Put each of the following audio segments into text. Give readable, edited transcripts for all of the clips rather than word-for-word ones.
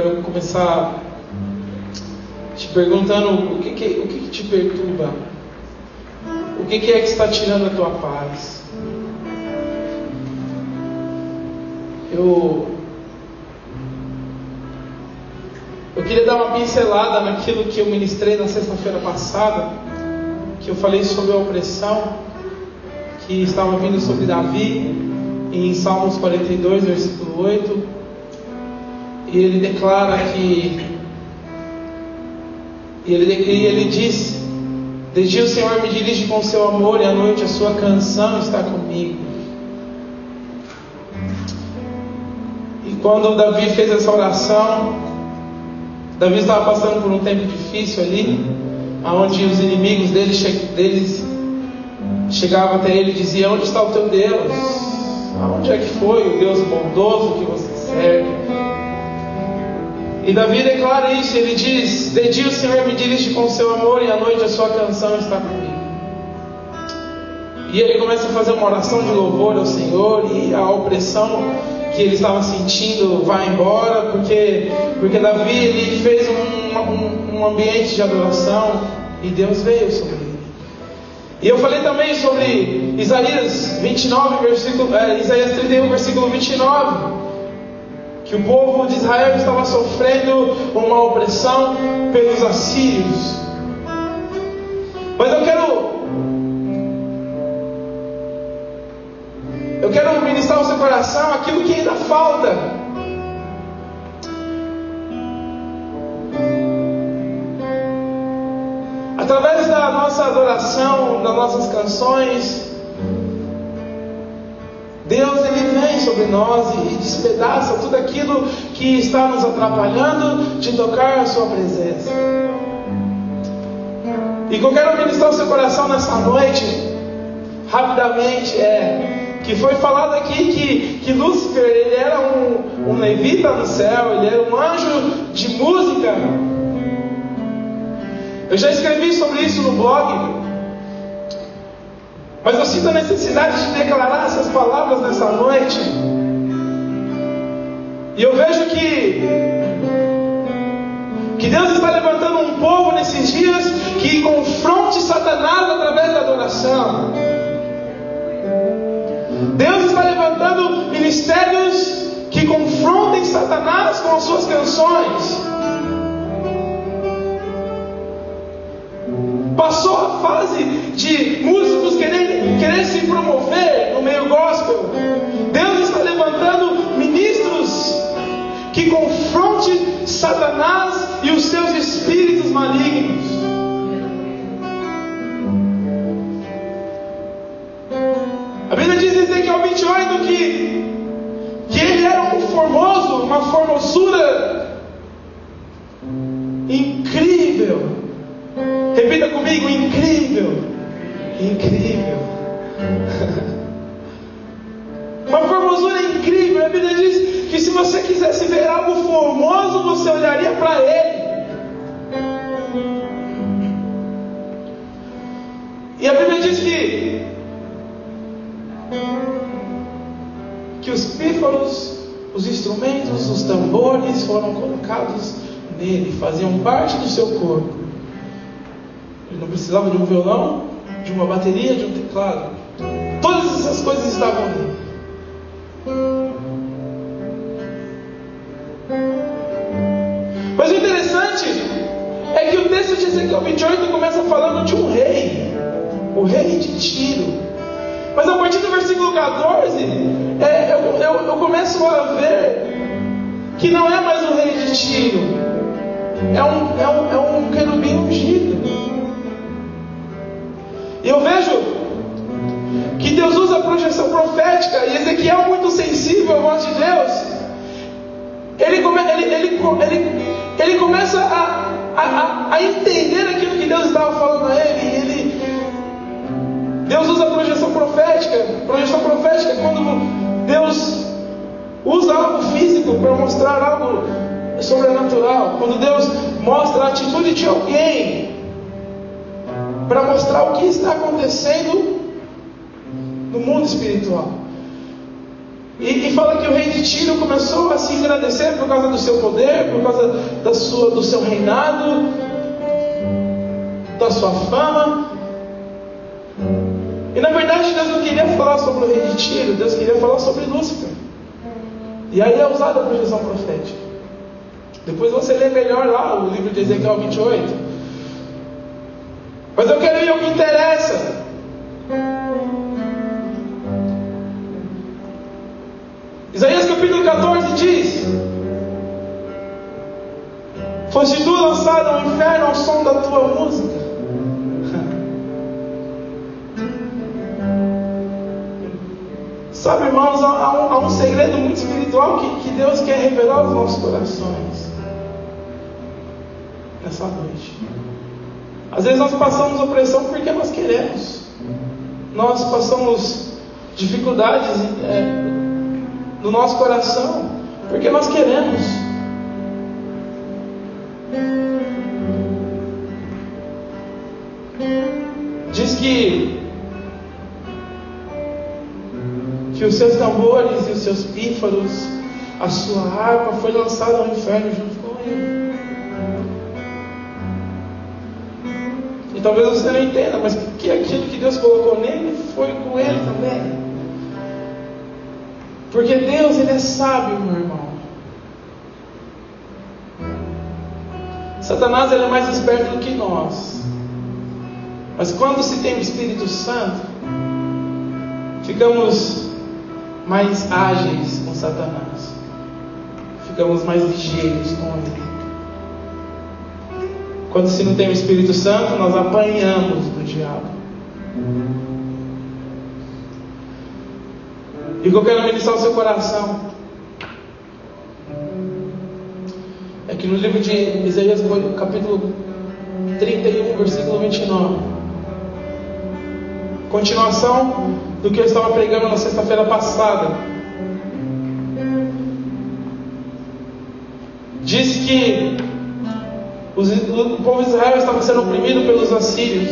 quero começar te perguntando o que te perturba, o que é que está tirando a tua paz. Eu queria dar uma pincelada naquilo que eu ministrei na sexta-feira passada, que eu falei sobre a opressão que estava vindo sobre Davi, em Salmos 42, versículo 8, e ele declara que, ele diz: de dia o Senhor me dirige com seu amor, e à noite a sua canção está comigo. E quando Davi fez essa oração, Davi estava passando por um tempo difícil ali, onde os inimigos deles chegavam até ele e diziam: onde está o teu Deus? Aonde é que foi o Deus bondoso que você serve? E Davi declara isso, ele diz: de dia o Senhor me dirige com seu amor, e à noite a sua canção está comigo. E ele começa a fazer uma oração de louvor ao Senhor, e a opressão que ele estava sentindo vai embora, porque Davi ele fez um ambiente de adoração, e Deus veio sobre ele. E eu falei também sobre Isaías 31, versículo 29, que o povo de Israel estava sofrendo uma opressão pelos assírios. Mas eu quero ministrar ao seu coração aquilo que ainda falta. Através da nossa adoração, das nossas canções, Deus ele vem sobre nós e despedaça tudo aquilo que está nos atrapalhando de tocar a sua presença. E o que eu quero ministrar ao seu coração nessa noite, rapidamente, que foi falado aqui que Lúcifer ele era um levita no céu, ele era um anjo de música. Eu já escrevi sobre isso no blog, mas eu sinto a necessidade de declarar essas palavras nessa noite. E eu vejo que Deus está levantando um povo nesses dias que confronte Satanás através da adoração. Deus está levantando ministérios que confrontem Satanás com as suas canções. Passou a fase de músicos querer se promover no meio gospel. Deus está levantando ministros que confronte Satanás e os seus espíritos malignos. A Bíblia diz em Ezequiel 28 que ele era um formoso, uma formosura incrível. Repita comigo: incrível, incrível. Uma formosura incrível. A Bíblia diz que se você quisesse ver algo formoso, você olharia para ele. E a Bíblia diz que os pífaros, os instrumentos, os tambores foram colocados nele, faziam parte do seu corpo. Ele não precisava de um violão, de uma bateria, de um teclado. Todas essas coisas estavam nele. Mas o interessante é que o texto de Ezequiel 28 começa falando de um rei, o rei de Tiro. Mas a partir do versículo 14, eu começo a ver que não é mais o rei de Tiro, é um querubim ungido. E eu vejo que Deus usa a projeção profética, e Ezequiel, muito sensível à voz de Deus, ele começa a entender aquilo que Deus estava falando a ele. Deus usa a projeção profética. Projeção profética é quando Deus usa algo físico para mostrar algo sobrenatural. Quando Deus mostra a atitude de alguém para mostrar o que está acontecendo no mundo espiritual. E fala que o rei de Tiro começou a se engrandecer por causa do seu poder, por causa do seu reinado, da sua fama. E na verdade Deus não queria falar sobre o rei de Tiro, Deus queria falar sobre Lúcifer. E aí é usada a projeção profética. Depois você lê melhor lá o livro de Ezequiel 28. Mas eu quero ir ao que interessa. Isaías capítulo 14 diz: foste tu lançado ao inferno ao som da tua música. Sabe, irmãos, há um segredo muito espiritual que Deus quer revelar aos nossos corações nessa noite. Às vezes nós passamos opressão porque nós queremos. Nós passamos dificuldades no nosso coração porque nós queremos. Diz que os seus tambores e os seus pífaros, a sua harpa foi lançada ao inferno junto com ele. E talvez você não entenda, mas que aquilo que Deus colocou nele foi com ele também. Porque Deus, Ele é sábio, meu irmão. Satanás, ele é mais esperto do que nós. Mas quando se tem o Espírito Santo, ficamos mais ágeis com Satanás. Ficamos mais ligeiros com ele. Quando se não tem o Espírito Santo, nós apanhamos do diabo. E o que eu quero ministrar ao seu coração é que no livro de Isaías, capítulo 31, versículo 29, continuação do que eu estava pregando na sexta-feira passada, diz que o povo de Israel estava sendo oprimido pelos assírios,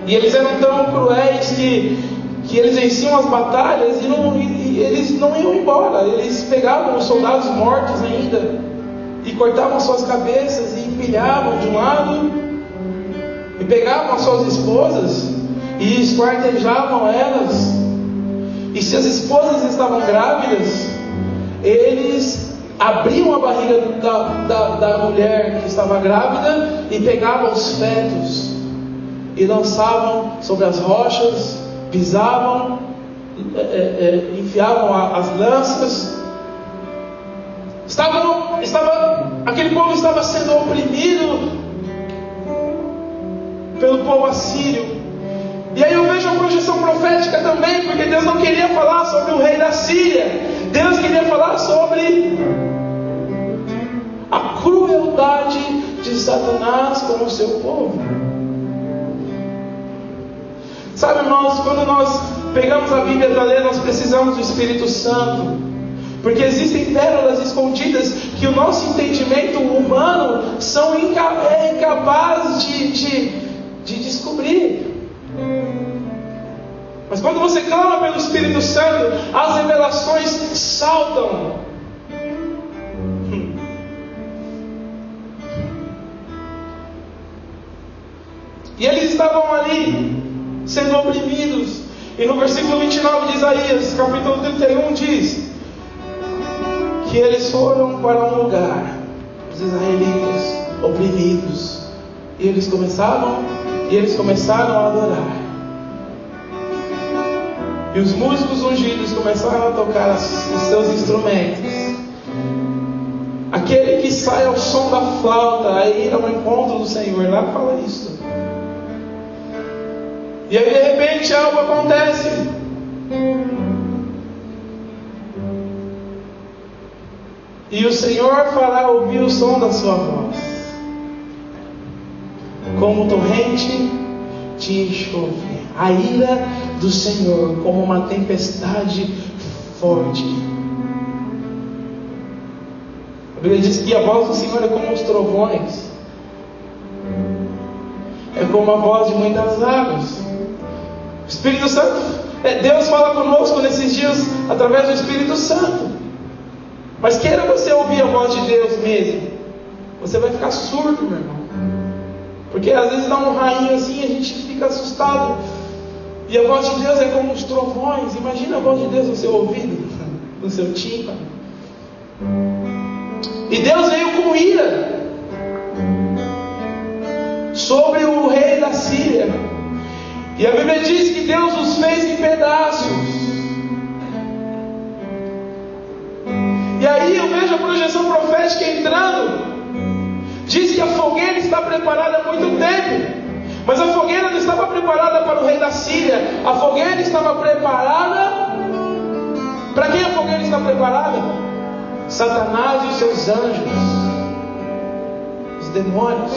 e eles eram tão cruéis que eles venciam as batalhas e eles não iam embora. Eles pegavam os soldados mortos ainda e cortavam suas cabeças e empilhavam de um lado, e pegavam as suas esposas e esquartejavam elas. E se as esposas estavam grávidas, eles abriam a barriga da mulher que estava grávida e pegavam os fetos e lançavam sobre as rochas, pisavam, enfiavam as lanças. Aquele povo estava sendo oprimido pelo povo assírio. E aí eu vejo uma projeção profética também, porque Deus não queria falar sobre o rei da Síria. Deus queria falar sobre a crueldade de Satanás com o seu povo. Sabe, irmãos, quando nós pegamos a Bíblia para ler, nós precisamos do Espírito Santo, porque existem pérolas escondidas que o nosso entendimento humano é incapaz de descobrir. Mas quando você clama pelo Espírito Santo, as revelações saltam. E eles estavam ali sendo oprimidos. E no versículo 29 de Isaías, capítulo 31, diz que eles foram para um lugar, os israelitas oprimidos, e eles começaram a adorar. E os músicos ungidos começaram a tocar os seus instrumentos. Aquele que sai ao som da flauta, aí é o encontro do Senhor. Lá fala isso. E aí de repente algo acontece. E o Senhor fará ouvir o som da sua voz, como torrente de enxofre. A ira do Senhor como uma tempestade forte. A Bíblia diz que a voz do Senhor é como os trovões, é como a voz de muitas águas. O Espírito Santo, Deus fala conosco nesses dias através do Espírito Santo. Mas queira você ouvir a voz de Deus mesmo, você vai ficar surdo, meu irmão. Porque às vezes dá um rainho assim e a gente fica assustado. E a voz de Deus é como os trovões. Imagina a voz de Deus no seu ouvido, no seu tímpano. E Deus veio com ira sobre o rei da Síria. E a Bíblia diz que Deus os fez em pedaços. E aí eu vejo a projeção profética entrando. Diz que a fogueira está preparada há muito tempo. Mas a fogueira não estava preparada para o rei da Síria. A fogueira estava preparada. Para quem a fogueira está preparada? Satanás e os seus anjos, os demônios.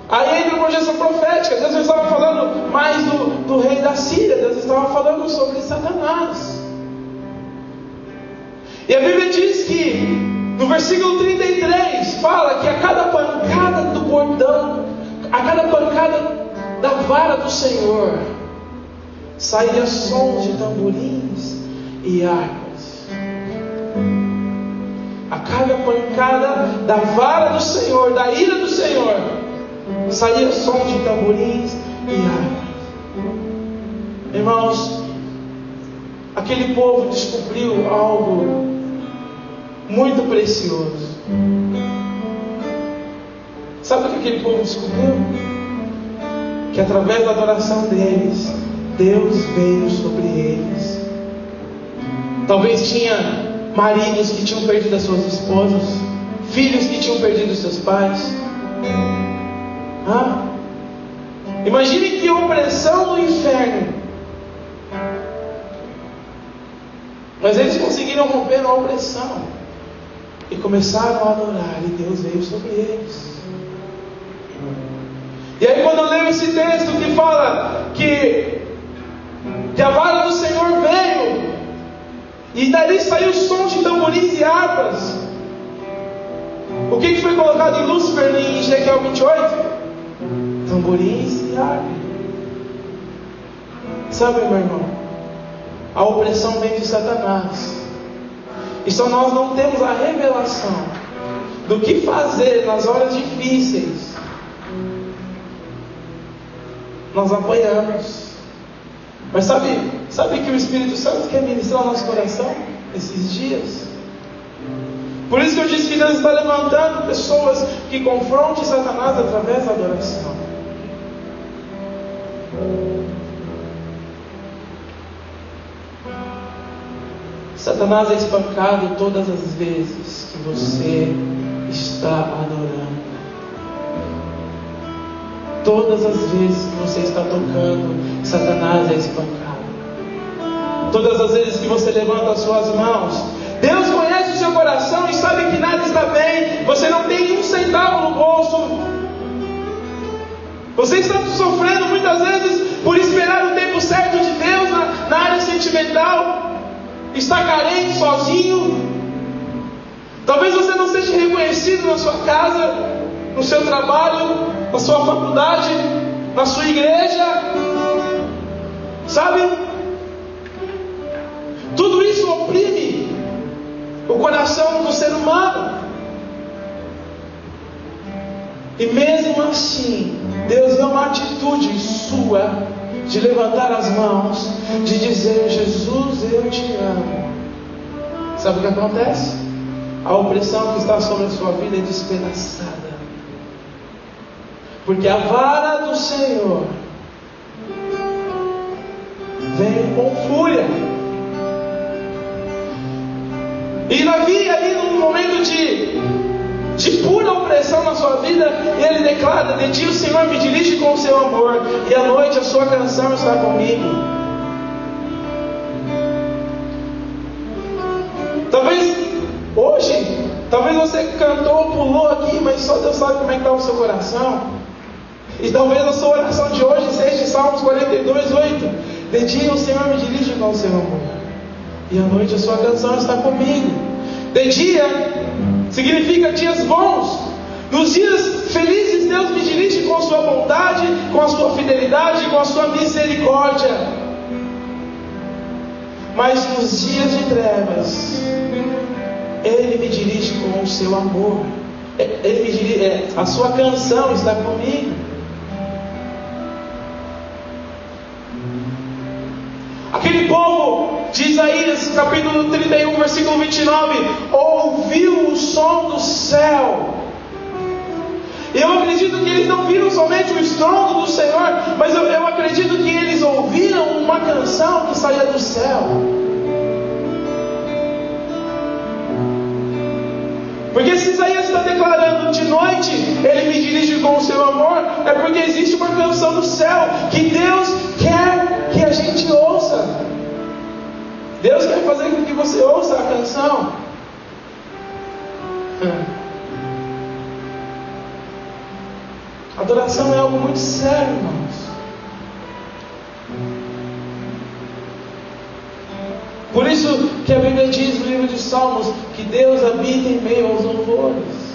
Aí entra a projeção profética. Deus não estava falando mais do rei da Síria. Deus estava falando sobre Satanás. E a Bíblia diz que no versículo 33 fala que a cada pancada do bordão, a cada pancada da vara do Senhor, saía sons de tamborins e harpas. A cada pancada da vara do Senhor, da ira do Senhor, saía sons de tamborins e harpas. Irmãos, aquele povo descobriu algo muito precioso. Sabe o que aquele povo descobriu? Que através da adoração deles, Deus veio sobre eles. Talvez tinha maridos que tinham perdido as suas esposas, filhos que tinham perdido os seus pais. Imagine que opressão do inferno. Mas eles conseguiram romper a opressão e começaram a adorar, e Deus veio sobre eles. E aí quando eu leio esse texto que fala que a vara do Senhor veio, e dali saiu o som de tamborins e harpas. O que foi colocado em Lúcifer em Ezequiel 28? Tamborins e harpas. Sabe, meu irmão, a opressão vem de Satanás. E só nós não temos a revelação do que fazer nas horas difíceis. Nós apoiamos. Mas sabe que o Espírito Santo quer ministrar o nosso coração esses dias? Por isso que eu disse que Deus está levantando pessoas que confrontem Satanás através da adoração. Satanás é espancado todas as vezes que você está adorando. Todas as vezes que você está tocando, Satanás é espancado. Todas as vezes que você levanta as suas mãos, Deus conhece o seu coração e sabe que nada está bem. Você não tem um centavo no bolso. Você está sofrendo muitas vezes por esperar o tempo certo de Deus na área sentimental. Está carente, sozinho. Talvez você não seja reconhecido na sua casa, no seu trabalho, na sua faculdade, na sua igreja. Sabe? Tudo isso oprime o coração do ser humano. E mesmo assim, Deus vê uma atitude sua de levantar as mãos, de dizer: Jesus, eu te amo. Sabe o que acontece? A opressão que está sobre a sua vida é despedaçada, porque a vara do Senhor vem com fúria. E Davi, ali num momento de pura opressão na sua vida, ele declara: de dia o Senhor me dirige com o seu amor, e à noite a sua canção está comigo. Talvez você cantou, pulou aqui, mas só Deus sabe como é que está o seu coração. E talvez a sua oração de hoje seja Salmos 42:8. De dia o Senhor me dirige com o seu amor, e à noite a sua canção está comigo. De dia significa dias bons, Nos dias felizes, Deus me dirige com a sua bondade, com a sua fidelidade, com a sua misericórdia. Mas nos dias de trevas, Ele me dirige com o seu amor. Ele me dirige, a sua canção está comigo. Aquele povo de Isaías, capítulo 31, versículo 29, ouviu o som do céu. Eu acredito que eles não viram somente o estrondo do Senhor, mas eu acredito que eles ouviram uma canção que saía do céu. Porque se Isaías está declarando de noite, Ele me dirige com o seu amor, é porque existe uma canção do céu que Deus quer que a gente ouça. Deus quer fazer com que você ouça a canção. Adoração é algo muito sério, irmãos. Por isso que a Bíblia diz no livro de Salmos que Deus habita em meio aos louvores.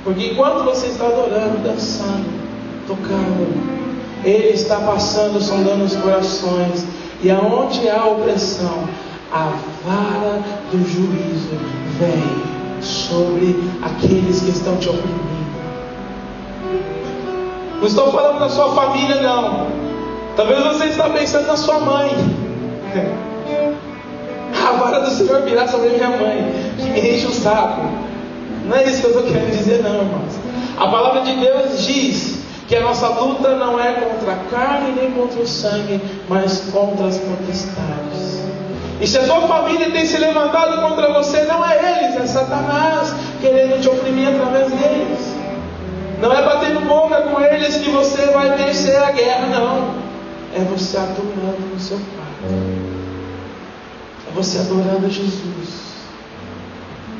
Porque enquanto você está adorando, dançando, tocando, Ele está passando, sondando os corações. E aonde há opressão, a vara do juízo vem sobre aqueles que estão te oprimindo. Não estou falando da sua família, não. Talvez você está pensando na sua mãe. A vara do Senhor virá sobre minha mãe, que me enche o saco. Não é isso que eu estou querendo dizer, não, irmãos. A palavra de Deus diz que a nossa luta não é contra a carne nem contra o sangue, mas contra as potestades. E se a tua família tem se levantado contra você, não é eles, é Satanás querendo te oprimir através deles. Não é batendo boca com eles que você vai vencer a guerra, não. É você adorando no seu quarto. É você adorando Jesus.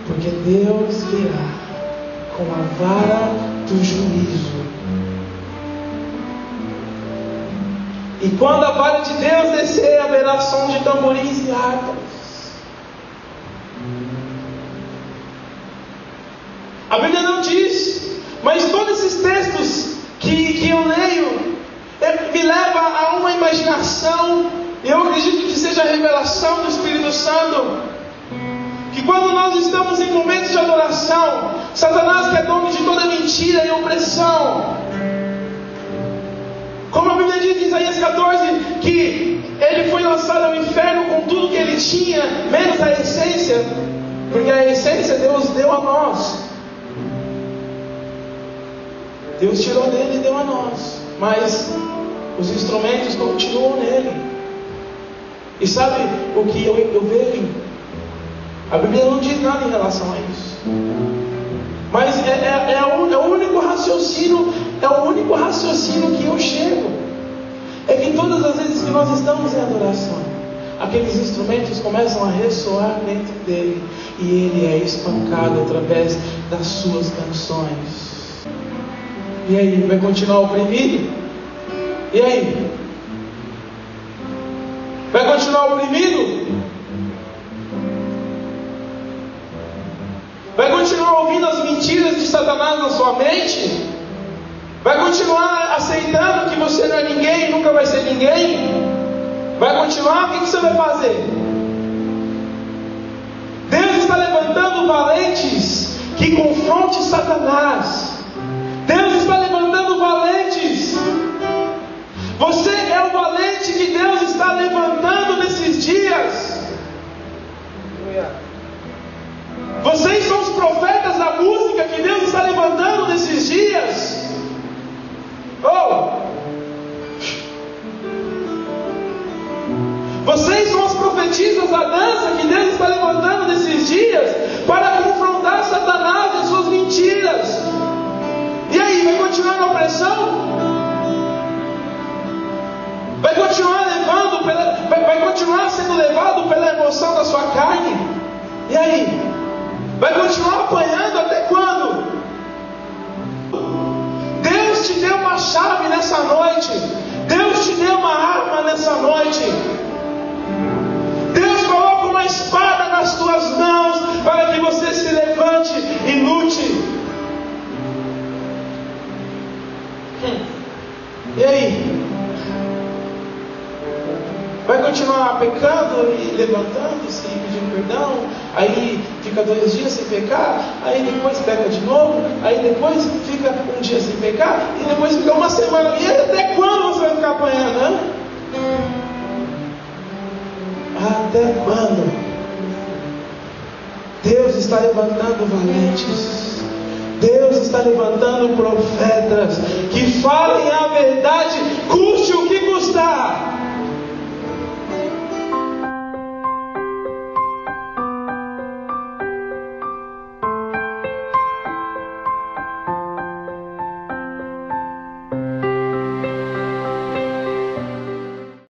Porque Deus virá com a vara do juízo. E quando a vara de Deus descer, haverá som de tamborins e harpas. A Bíblia não diz, mas todos esses textos que eu leio me leva a uma imaginação. Eu acredito que seja a revelação do Espírito Santo, que quando nós estamos em momentos de adoração, Satanás, que é dono de toda mentira e opressão, como a Bíblia diz em Isaías 14, que ele foi lançado ao inferno com tudo que ele tinha, menos a essência, porque a essência Deus deu a nós. Deus tirou dele e deu a nós, mas os instrumentos continuam nele. E sabe o que eu vejo? A Bíblia não diz nada em relação a isso, mas é o único raciocínio, que eu chego. É que todas as vezes que nós estamos em adoração, aqueles instrumentos começam a ressoar dentro dele, e ele é espancado através das suas canções. E aí, vai continuar oprimido? E aí? Vai continuar oprimido? Vai continuar ouvindo as mentiras de Satanás na sua mente? Vai continuar aceitando que você não é ninguém, nunca vai ser ninguém? Vai continuar? O que você vai fazer? Deus está levantando valentes que confronte Satanás. Deus está levantando valentes. Você é o valente que Deus está levantando nesses dias. Vocês são os profetas da música que Deus está levantando nesses dias. Vocês são as profetisas da dança que Deus está levantando nesses dias para confrontar Satanás e suas mentiras. E aí, vai continuar na opressão? Vai continuar sendo levado pela emoção da sua carne? E aí? Vai continuar apanhando até quando? Deus te deu uma chave nessa noite. Deus te deu uma arma nessa noite. Deus coloca uma espada nas tuas mãos para que você se levante e lute. Vai continuar pecando e levantando-se e pedindo perdão, aí fica 2 dias sem pecar, aí depois peca de novo, aí depois fica 1 dia sem pecar, e depois fica 1 semana. E até quando você vai ficar apanhando, né? Até quando? Deus está levantando valentes. Deus está levantando profetas que falem a verdade, custe o que custar.